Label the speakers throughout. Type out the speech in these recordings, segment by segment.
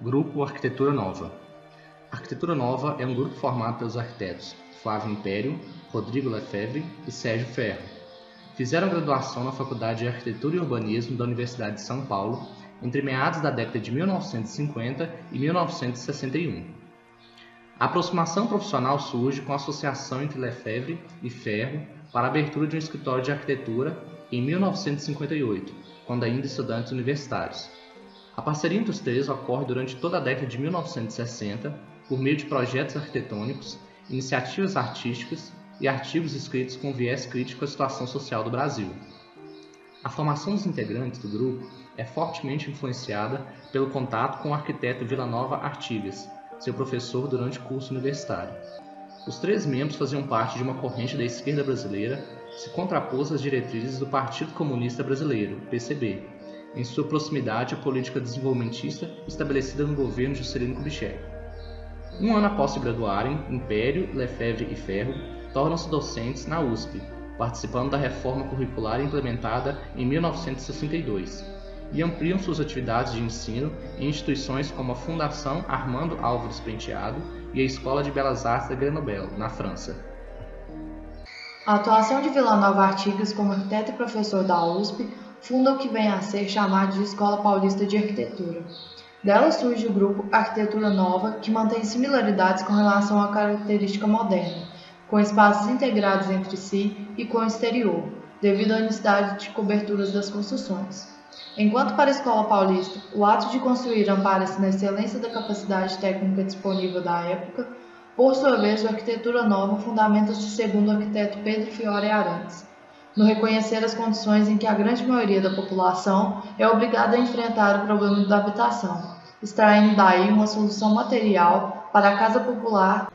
Speaker 1: Grupo Arquitetura Nova. Arquitetura Nova é um grupo formado pelos arquitetos Flávio Império, Rodrigo Lefebvre e Sérgio Ferro. Fizeram graduação na Faculdade de Arquitetura e Urbanismo da Universidade de São Paulo entre meados da década de 1950 e 1961. A aproximação profissional surge com a associação entre Lefebvre e Ferro para a abertura de um escritório de arquitetura em 1958, quando ainda estudantes universitários. A parceria entre os três ocorre durante toda a década de 1960 por meio de projetos arquitetônicos, iniciativas artísticas e artigos escritos com viés crítico à situação social do Brasil. A formação dos integrantes do grupo é fortemente influenciada pelo contato com o arquiteto Vila Nova Artigas, seu professor durante o curso universitário. Os três membros faziam parte de uma corrente da esquerda brasileira que se contrapôs às diretrizes do Partido Comunista Brasileiro, PCB, em sua proximidade à política desenvolvimentista estabelecida no governo Juscelino Kubitschek. Um ano após se graduarem, Império, Lefebvre e Ferro tornam-se docentes na USP, participando da reforma curricular implementada em 1962, e ampliam suas atividades de ensino em instituições como a Fundação Armando Álvares Penteado e a Escola de Belas Artes da Grenoble, na França.
Speaker 2: A atuação de Vila Nova Artigas como arquiteto e professor da USP funda o que vem a ser chamado de Escola Paulista de Arquitetura. Dela surge o grupo Arquitetura Nova, que mantém similaridades com relação à característica moderna, com espaços integrados entre si e com o exterior, devido à unicidade de coberturas das construções. Enquanto para a Escola Paulista, o ato de construir ampara-se na excelência da capacidade técnica disponível da época, por sua vez, o Arquitetura Nova fundamenta-se segundo o arquiteto Pedro Fiore Arantes, no reconhecer as condições em que a grande maioria da população é obrigada a enfrentar o problema da habitação, extraindo daí uma solução material para a casa popular.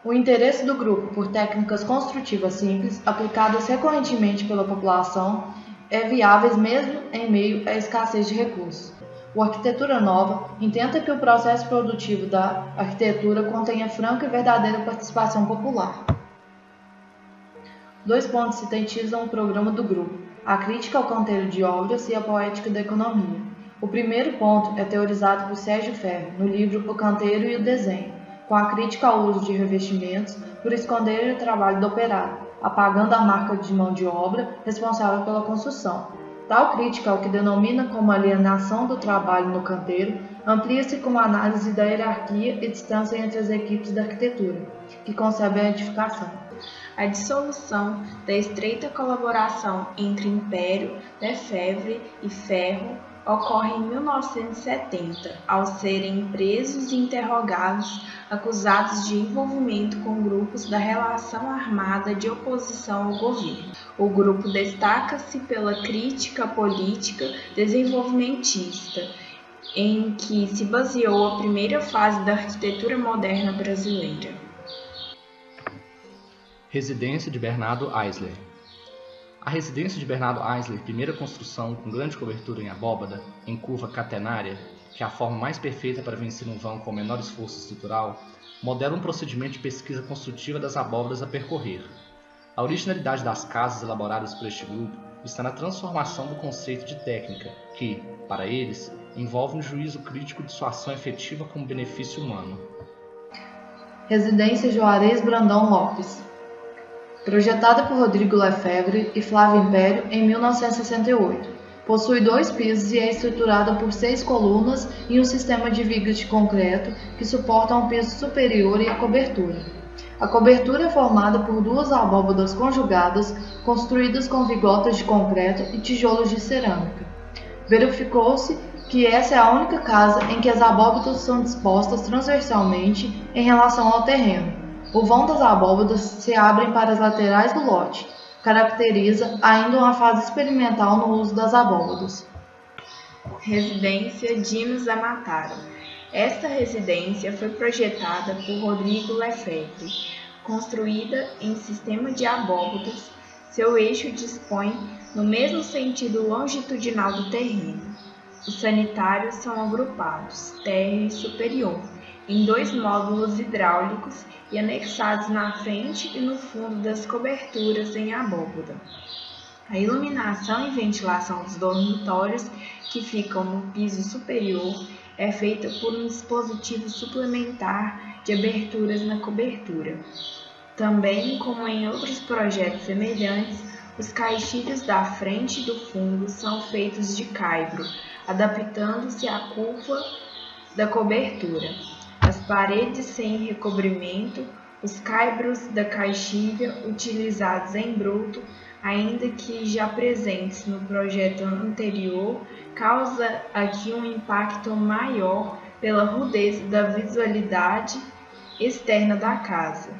Speaker 2: O interesse do grupo por técnicas construtivas simples, aplicadas recorrentemente pela população, é viáveis mesmo em meio à escassez de recursos. O Arquitetura Nova intenta que o processo produtivo da arquitetura contenha franca e verdadeira participação popular. 2 pontos sintetizam o programa do grupo: a crítica ao canteiro de obras e a poética da economia. O primeiro ponto é teorizado por Sérgio Ferro, no livro O Canteiro e o Desenho, com a crítica ao uso de revestimentos por esconder o trabalho do operário, apagando a marca de mão de obra responsável pela construção. Tal crítica ao que denomina como alienação do trabalho no canteiro amplia-se com a análise da hierarquia e distância entre as equipes da arquitetura, que concebem a edificação.
Speaker 3: A dissolução da estreita colaboração entre Império, Lefebvre e Ferro ocorre em 1970, ao serem presos e interrogados acusados de envolvimento com grupos da relação armada de oposição ao governo. O grupo destaca-se pela crítica política desenvolvimentista, em que se baseou a primeira fase da arquitetura moderna brasileira.
Speaker 1: Residência de Bernardo Aisler. A residência de Bernardo Aisler, primeira construção com grande cobertura em abóbada, em curva catenária, que é a forma mais perfeita para vencer um vão com o menor esforço estrutural, modela um procedimento de pesquisa construtiva das abóbadas a percorrer. A originalidade das casas elaboradas por este grupo está na transformação do conceito de técnica, que, para eles, envolve um juízo crítico de sua ação efetiva como benefício humano.
Speaker 2: Residência Juarez Brandão Lopes. Projetada por Rodrigo Lefebvre e Flávio Império em 1968. Possui 2 pisos e é estruturada por 6 colunas e um sistema de vigas de concreto que suportam o piso superior e a cobertura. A cobertura é formada por 2 abóbadas conjugadas, construídas com vigotas de concreto e tijolos de cerâmica. Verificou-se que essa é a única casa em que as abóbadas são dispostas transversalmente em relação ao terreno. O vão das abóbadas se abrem para as laterais do lote, caracteriza ainda uma fase experimental no uso das abóbadas.
Speaker 3: Residência Dinos Amataro. Esta residência foi projetada por Rodrigo Lefebvre. Construída em sistema de abóbadas, seu eixo dispõe no mesmo sentido longitudinal do terreno. Os sanitários são agrupados, térreo e superior, em 2 módulos hidráulicos e anexados na frente e no fundo das coberturas em abóbada. A iluminação e ventilação dos dormitórios, que ficam no piso superior, é feita por um dispositivo suplementar de aberturas na cobertura. Também, como em outros projetos semelhantes, os caixilhos da frente e do fundo são feitos de caibro, adaptando-se à curva da cobertura. As paredes sem recobrimento, os caibros da caixilha utilizados em bruto, ainda que já presentes no projeto anterior, causa aqui um impacto maior pela rudeza da visualidade externa da casa.